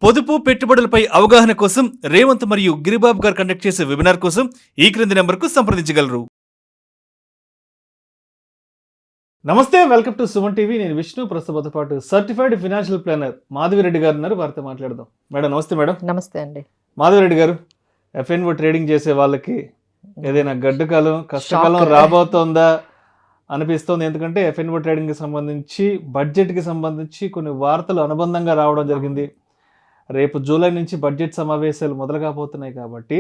పొదుపు పెట్టుబడులపై అవగాహన కోసం రేవంత్ మరియు గిరిబాబు గారు కండక్ట్ చేసే వెబినార్ కోసం ఈ క్రింది నెంబర్కు సంప్రదించగలరు. నమస్తే, వెల్కమ్ టు సుమన్ టీవీ. నేను విష్ణు. ప్రస్తుతంతో పాటు సర్టిఫైడ్ ఫైనాన్షియల్ ప్లానర్ మాధవిరెడ్డి గారు ఉన్నారు. వారితో మాట్లాడదాం. మేడం నమస్తే. మేడం నమస్తే అండి. మాధవిరెడ్డి గారు, ఎఫ్ఎన్ఓ ట్రేడింగ్ చేసే వాళ్ళకి ఏదైనా గడ్డు కాలం కష్టకాలం రాబోతోందా అనిపిస్తోంది. ఎందుకంటే ఎఫ్ఎన్ఓ ట్రేడింగ్కి సంబంధించి బడ్జెట్కి సంబంధించి కొన్ని వార్తలు అనుబంధంగా రావడం జరిగింది. రేపు జూలై నుంచి బడ్జెట్ సమావేశాలు మొదలు కాబోతున్నాయి కాబట్టి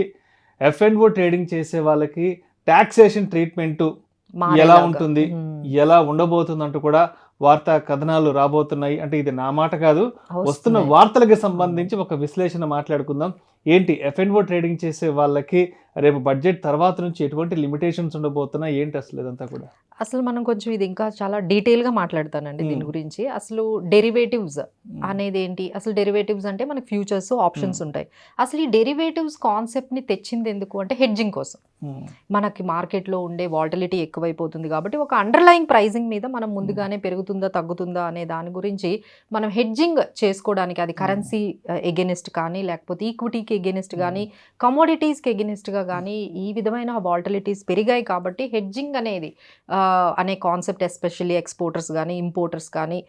ఎఫ్ఎన్ఓ ట్రేడింగ్ చేసే వాళ్ళకి టాక్సేషన్ ట్రీట్మెంట్ ఎలా ఉంటుంది, ఎలా ఉండబోతుంది అంటూ కూడా వార్తా కథనాలు రాబోతున్నాయి. అంటే ఇది నా మాట కాదు, వస్తున్న వార్తలకు సంబంధించి ఒక విశ్లేషణ మాట్లాడుకుందాం. ఏంటి ఎఫ్ఎన్ఓ ట్రేడింగ్ చేసే వాళ్ళకి రేపు బడ్జెట్ తర్వాత నుంచి ఎటువంటి లిమిటేషన్స్ ఉండబోతున్నాయి, ఏంటి అసలు ఇదంతా కూడా? అసలు మనం కొంచెం ఇది ఇంకా చాలా డీటెయిల్గా మాట్లాడతానండి దీని గురించి. అసలు డెరివేటివ్స్ అనేది ఏంటి, అసలు డెరివేటివ్స్ అంటే మనకి ఫ్యూచర్స్ ఆప్షన్స్ ఉంటాయి. అసలు ఈ డెరివేటివ్స్ కాన్సెప్ట్ని తెచ్చింది ఎందుకు అంటే హెడ్జింగ్ కోసం. మనకి మార్కెట్లో ఉండే వాలటిలిటీ ఎక్కువైపోతుంది కాబట్టి ఒక అండర్లయింగ్ ప్రైజింగ్ మీద మనం ముందుగానే పెరుగుతుందా తగ్గుతుందా అనే దాని గురించి మనం హెడ్జింగ్ చేసుకోవడానికి, అది కరెన్సీ ఎగెనిస్ట్ కానీ లేకపోతే ఈక్విటీకి ఎగెనిస్ట్ కానీ కమోడిటీస్కి ఎగెనిస్ట్గా కానీ ఈ విధమైన వాలటిలిటీస్ పెరిగాయి కాబట్టి హెడ్జింగ్ అనేది అనే కాన్సెప్ట్ ఎస్పెషల్లీ ఎక్స్పోర్టర్స్ కానీ ఇంపోర్టర్స్ కానీ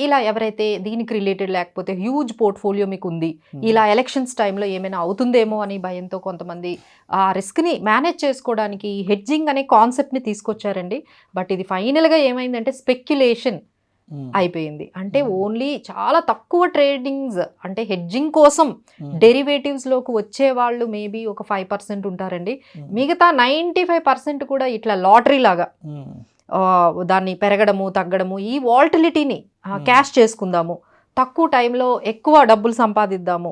ఇలా ఎవరైతే దీనికి రిలేటెడ్ లేకపోతే హ్యూజ్ పోర్ట్ఫోలియో మీకు ఉంది, ఇలా ఎలక్షన్స్ టైంలో ఏమైనా అవుతుందేమో అని భయంతో కొంతమంది ఆ రిస్క్ని మేనేజ్ చేసుకోవడానికి హెడ్జింగ్ అనే కాన్సెప్ట్ని తీసుకొచ్చారండి. బట్ ఇది ఫైనల్గా ఏమైందంటే స్పెక్యులేషన్ అయిపోయింది. అంటే ఓన్లీ చాలా తక్కువ ట్రేడింగ్స్ అంటే హెడ్జింగ్ కోసం డెరివేటివ్స్లోకి వచ్చే వాళ్ళు మేబీ ఒక 5% ఉంటారండి. మిగతా 95% కూడా ఇట్లా లాటరీ లాగా దాన్ని పెరగడము తగ్గడము, ఈ వాలటిలిటీని క్యాష్ చేసుకుందాము, తక్కువ టైంలో ఎక్కువ డబ్బులు సంపాదిద్దాము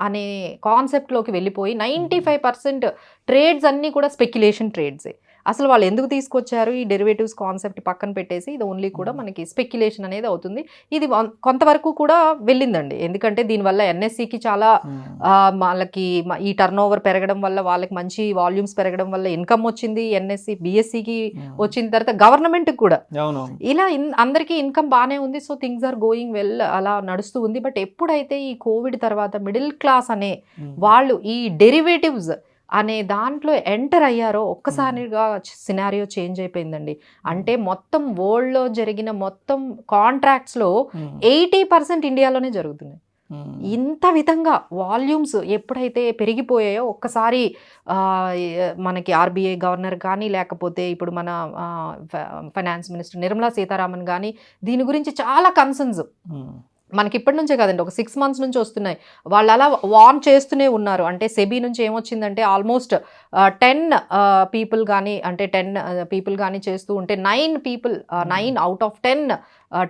అనే కాన్సెప్ట్లోకి వెళ్ళిపోయి 95% ట్రేడ్స్ అన్నీ కూడా స్పెక్యులేషన్ ట్రేడ్సే. అసలు వాళ్ళు ఎందుకు తీసుకొచ్చారు ఈ డెరివేటివ్స్ కాన్సెప్ట్ పక్కన పెట్టేసి ఇది ఓన్లీ కూడా మనకి స్పెక్యులేషన్ అనేది అవుతుంది. ఇది కొంతవరకు కూడా వెళ్ళిందండి. ఎందుకంటే దీనివల్ల ఎన్ఎస్సికి చాలా వాళ్ళకి ఈ టర్న్ ఓవర్ పెరగడం వల్ల వాళ్ళకి మంచి వాల్యూమ్స్ పెరగడం వల్ల ఇన్కమ్ వచ్చింది. ఎన్ఎస్సి బిఎస్సికి వచ్చిన తర్వాత గవర్నమెంట్కి కూడా ఇలా అందరికీ ఇన్కమ్ బాగానే ఉంది. So things are going well, అలా నడుస్తూ ఉంది. బట్ ఎప్పుడైతే ఈ కోవిడ్ తర్వాత మిడిల్ క్లాస్ అనే వాళ్ళు ఈ డెరివేటివ్స్ అనే దాంట్లో ఎంటర్ అయ్యారో ఒక్కసారిగా సినారియో చేంజ్ అయిపోయిందండి. అంటే మొత్తం వరల్డ్లో జరిగిన మొత్తం కాంట్రాక్ట్స్లో 80% ఇండియాలోనే జరుగుతున్నాయి. ఇంత విధంగా వాల్యూమ్స్ ఎప్పుడైతే పెరిగిపోయాయో ఒక్కసారి మనకి ఆర్బీఐ గవర్నర్ కానీ లేకపోతే ఇప్పుడు మన ఫైనాన్స్ మినిస్టర్ నిర్మలా సీతారామన్ కానీ దీని గురించి చాలా కన్సర్న్స్ మనకి ఇప్పటి నుంచే కాదండి, ఒక 6 months నుంచి వస్తున్నాయి. వాళ్ళు అలా వార్న్ చేస్తూనే ఉన్నారు. అంటే సెబీ నుంచి ఏమొచ్చిందంటే ఆల్మోస్ట్ 10 people కానీ అంటే 10 people కానీ చేస్తూ ఉంటే 9 out of 10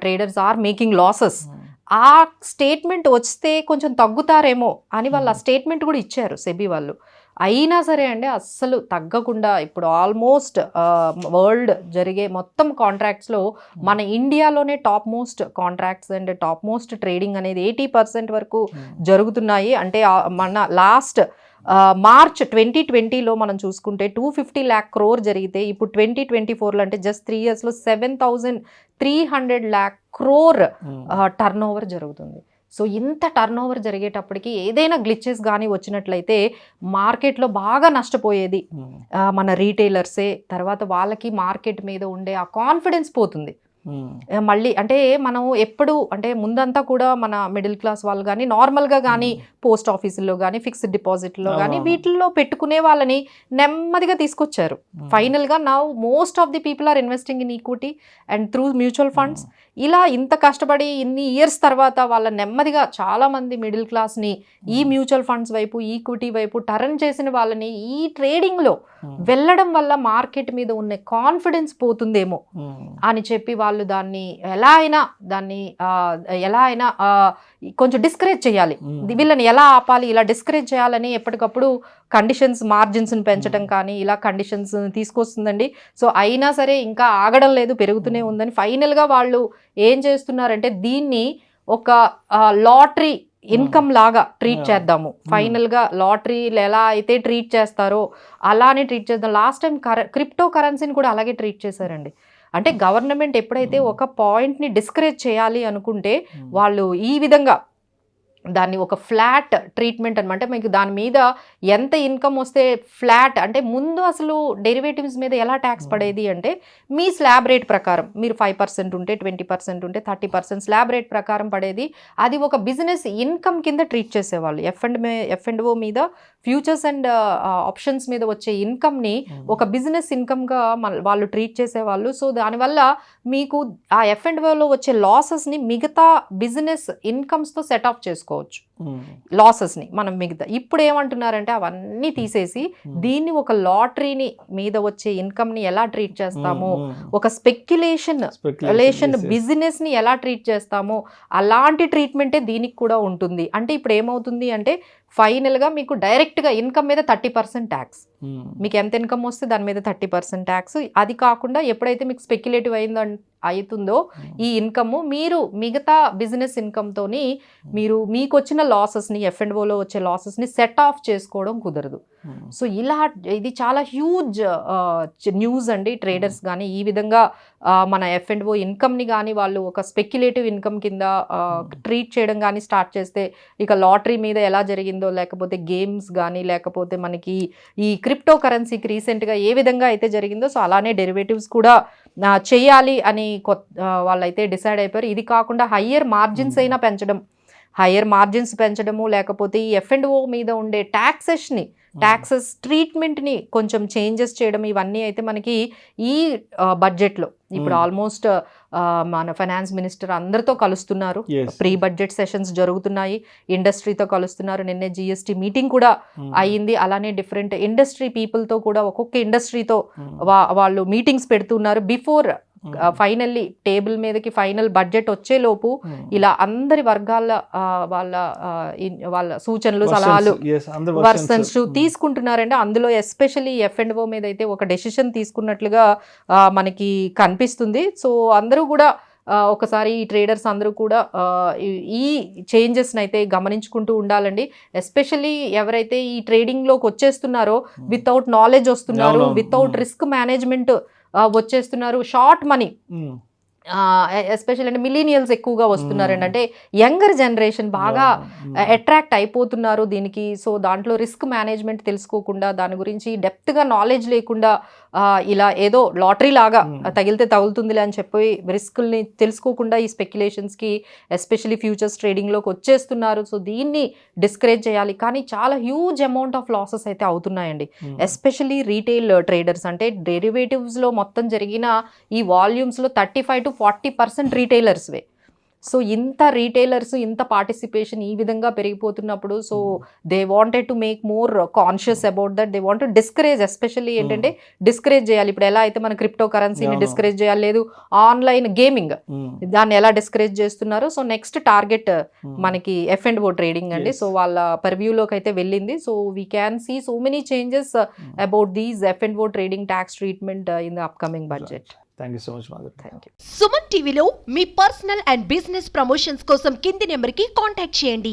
traders are making losses. ఆ స్టేట్మెంట్ వస్తే కొంచెం తగ్గుతారేమో అని వాళ్ళు ఆ స్టేట్మెంట్ కూడా ఇచ్చారు సెబీ వాళ్ళు. అయినా సరే అండి అస్సలు తగ్గకుండా ఇప్పుడు ఆల్మోస్ట్ వరల్డ్ జరిగే మొత్తం కాంట్రాక్ట్స్లో మన ఇండియాలోనే top most contracts and top most trading అనేది 80% వరకు జరుగుతున్నాయి. అంటే మన లాస్ట్ మార్చ్ 2020లో మనం చూసుకుంటే 250 lakh crore జరిగితే ఇప్పుడు 2024లో అంటే just 3 yearsలో 7,300 lakh crore turn over జరుగుతుంది. సో ఇంత టర్న్ ఓవర్ జరిగేటప్పటికి ఏదైనా గ్లిచెస్ కానీ వచ్చినట్లయితే మార్కెట్లో బాగా నష్టపోయేది మన రీటైలర్సే. తర్వాత వాళ్ళకి మార్కెట్ మీద ఉండే ఆ కాన్ఫిడెన్స్ పోతుంది. మళ్ళీ అంటే మనం ఎప్పుడు అంటే ముందంతా కూడా మన మిడిల్ క్లాస్ వాళ్ళు కానీ నార్మల్గా కానీ పోస్ట్ ఆఫీసుల్లో కానీ ఫిక్స్డ్ డిపాజిట్లో కానీ వీటిల్లో పెట్టుకునే వాళ్ళని నెమ్మదిగా తీసుకొచ్చారు. ఫైనల్గా now most of the people are investing in equity and through mutual funds. ఇలా ఇంత కష్టపడి ఇన్ని ఇయర్స్ తర్వాత వాళ్ళ నెమ్మదిగా చాలామంది మిడిల్ క్లాస్ని ఈ మ్యూచువల్ ఫండ్స్ వైపు ఈక్విటీ వైపు టర్న్ చేసిన వాళ్ళని ఈ ట్రేడింగ్లో వెళ్ళడం వల్ల మార్కెట్ మీద ఉన్న కాన్ఫిడెన్స్ పోతుందేమో అని చెప్పి వాళ్ళు దాన్ని ఎలా అయినా కొంచెం డిస్కరేజ్ చేయాలి, వీళ్ళని ఎలా ఆపాలి, ఇలా డిస్కరేజ్ చేయాలని ఎప్పటికప్పుడు కండిషన్స్ మార్జిన్స్ని పెంచడం కానీ ఇలా కండిషన్స్ తీసుకొస్తుందండి. సో అయినా సరే ఇంకా ఆగడం లేదు, పెరుగుతూనే ఉందని ఫైనల్గా వాళ్ళు ఏం చేస్తున్నారంటే దీన్ని ఒక లాటరీ ఇన్కమ్ లాగా ట్రీట్ చేద్దాము. ఫైనల్గా లాటరీలు ఎలా అయితే ట్రీట్ చేస్తారో అలానే ట్రీట్ చేద్దాం. లాస్ట్ టైం క్రిప్టో కరెన్సీని కూడా అలాగే ట్రీట్ చేశారండి. అంటే గవర్నమెంట్ ఎప్పుడైతే ఒక పాయింట్ని డిస్కరేజ్ చేయాలి అనుకుంటే వాళ్ళు ఈ విధంగా దాన్ని ఒక ఫ్లాట్ ట్రీట్మెంట్ అనమాట. మీకు దాని మీద ఎంత ఇన్కమ్ వస్తే ఫ్లాట్ అంటే ముందు అసలు డెరివేటివ్స్ మీద ఎలా ట్యాక్స్ పడేది అంటే మీ స్లాబ్ రేట్ ప్రకారం మీరు 5% ఉంటే 20% ఉంటే 30% స్లాబ్ రేట్ ప్రకారం పడేది. అది ఒక బిజినెస్ ఇన్కమ్ కింద ట్రీట్ చేసేవాళ్ళు. F&O మీద ఫ్యూచర్స్ అండ్ ఆప్షన్స్ మీద వచ్చే ఇన్కమ్ని ఒక బిజినెస్ ఇన్కమ్గా వాళ్ళు ట్రీట్ చేసేవాళ్ళు. సో దానివల్ల మీకు ఆ F&Oలో వచ్చే లాసెస్ని మిగతా బిజినెస్ ఇన్కమ్స్తో సెట్ ఆఫ్ చేసుకోవచ్చు లాసెస్ని మనం మిగతా. ఇప్పుడు ఏమంటున్నారంటే అవన్నీ తీసేసి దీన్ని ఒక లాటరీని మీద వచ్చే ఇన్కమ్ని ఎలా ట్రీట్ చేస్తామో, ఒక స్పెక్యులేషన్ బిజినెస్ని ఎలా ట్రీట్ చేస్తామో అలాంటి ట్రీట్మెంటే దీనికి కూడా ఉంటుంది. అంటే ఇప్పుడు ఏమవుతుంది అంటే ఫైనల్గా మీకు డైరెక్ట్గా ఇన్కమ్ మీద 30% ట్యాక్స్, మీకు ఎంత ఇన్కమ్ వస్తే దాని మీద 30% ట్యాక్స్. అది కాకుండా ఎప్పుడైతే మీకు స్పెక్యులేటివ్ అవుతుందో ఈ ఇన్కమ్ మీరు మిగతా బిజినెస్ ఇన్కమ్తోని మీరు మీకు వచ్చిన లాసెస్ని F&Oలో వచ్చే లాసెస్ని సెట్ ఆఫ్ చేసుకోవడం కుదరదు. సో ఇలా ఇది చాలా హ్యూజ్ న్యూస్ అండి. ట్రేడర్స్ కానీ ఈ విధంగా మన F&O ఇన్కమ్ని కానీ వాళ్ళు ఒక స్పెక్యులేటివ్ ఇన్కమ్ కింద ట్రీట్ చేయడం కానీ స్టార్ట్ చేస్తే ఇక లాటరీ మీద ఎలా జరిగిందో, లేకపోతే గేమ్స్ కానీ, లేకపోతే మనకి ఈ క్రిప్టో కరెన్సీకి రీసెంట్గా ఏ విధంగా అయితే జరిగిందో సో అలానే డెరివేటివ్స్ కూడా చేయాలి అని వాళ్ళైతే డిసైడ్ అయిపోయారు. ఇది కాకుండా హయ్యర్ మార్జిన్స్ అయినా పెంచడము, లేకపోతే ఈ F&O మీద ఉండే ట్యాక్సెస్ ట్రీట్మెంట్ని కొంచెం చేంజెస్ చేయడం, ఇవన్నీ అయితే మనకి ఈ బడ్జెట్లో ఇప్పుడు ఆల్మోస్ట్ మన ఫైనాన్స్ మినిస్టర్ అందరితో కలుస్తున్నారు. ప్రీ బడ్జెట్ సెషన్స్ జరుగుతున్నాయి, ఇండస్ట్రీతో కలుస్తున్నారు. నిన్నే GST మీటింగ్ కూడా అయ్యింది. అలానే డిఫరెంట్ ఇండస్ట్రీ పీపుల్తో కూడా ఒక్కొక్క ఇండస్ట్రీతో వాళ్ళు మీటింగ్స్ పెడుతున్నారు. బిఫోర్ ఫైనల్లీ టేబుల్ మీదకి ఫైనల్ బడ్జెట్ వచ్చేలోపు ఇలా అందరి వర్గాల వాళ్ళ సూచనలు, సలహాలు, వర్సన్స్ తీసుకుంటున్నారంటే అందులో ఎస్పెషల్లీ F&O మీద అయితే ఒక డెసిషన్ తీసుకున్నట్లుగా మనకి కనిపిస్తుంది. సో అందరూ కూడా ఒకసారి ఈ ట్రేడర్స్ అందరూ కూడా ఈ చేంజెస్ని అయితే గమనించుకుంటూ ఉండాలండి. ఎస్పెషల్లీ ఎవరైతే ఈ ట్రేడింగ్లోకి వచ్చేస్తున్నారో వితౌట్ నాలెడ్జ్ వస్తున్నారు, వితౌట్ రిస్క్ మేనేజ్మెంట్ వచ్చేస్తున్నారు, షార్ట్ మనీ ఎస్పెషల్ అంటే మిలీనియల్స్ ఎక్కువగా వస్తున్నారండి. అంటే యంగర్ జనరేషన్ బాగా అట్రాక్ట్ అయిపోతున్నారు దీనికి. సో దాంట్లో రిస్క్ మేనేజ్మెంట్ తెలుసుకోకుండా, దాని గురించి డెప్త్గా నాలెడ్జ్ లేకుండా ఇలా ఏదో లాటరీ లాగా తగిలితే తగులుతుందిలే అని చెప్పి రిస్కుల్ని తెలుసుకోకుండా ఈ స్పెక్యులేషన్స్కి ఎస్పెషల్లీ ఫ్యూచర్స్ ట్రేడింగ్లోకి వచ్చేస్తున్నారు. సో దీన్ని డిస్కరేజ్ చేయాలి. కానీ చాలా హ్యూజ్ అమౌంట్ ఆఫ్ లాసెస్ అయితే అవుతున్నాయండి. ఎస్పెషల్లీ రీటైల్ ట్రేడర్స్ అంటే డెరివేటివ్స్లో మొత్తం జరిగిన ఈ వాల్యూమ్స్లో 35 to 40% రీటైలర్స్వే. సో ఇంత రీటైలర్స్, ఇంత పార్టిసిపేషన్ ఈ విధంగా పెరిగిపోతున్నప్పుడు so they wanted to make more conscious about that. They want to discourage, especially ఏంటంటే డిస్కరేజ్ చేయాలి. ఇప్పుడు ఎలా అయితే మన క్రిప్టో కరెన్సీని డిస్కరేజ్ చేయాలి, లేదు ఆన్లైన్ గేమింగ్ దాన్ని ఎలా డిస్కరేజ్ చేస్తున్నారు. సో నెక్స్ట్ టార్గెట్ మనకి F&O ట్రేడింగ్ అండి. సో వాళ్ళ పర్వ్యూలోకి అయితే వెళ్ళింది. So we can see so many changes about these F&O trading tax treatment in the upcoming budget. Thank you so much Madhuri. Thank you. Suman టీవీలో మీ పర్సనల్ అండ్ బిజినెస్ ప్రమోషన్స్ కోసం కింది నెంబర్కి కాంటాక్ట్ చేయండి.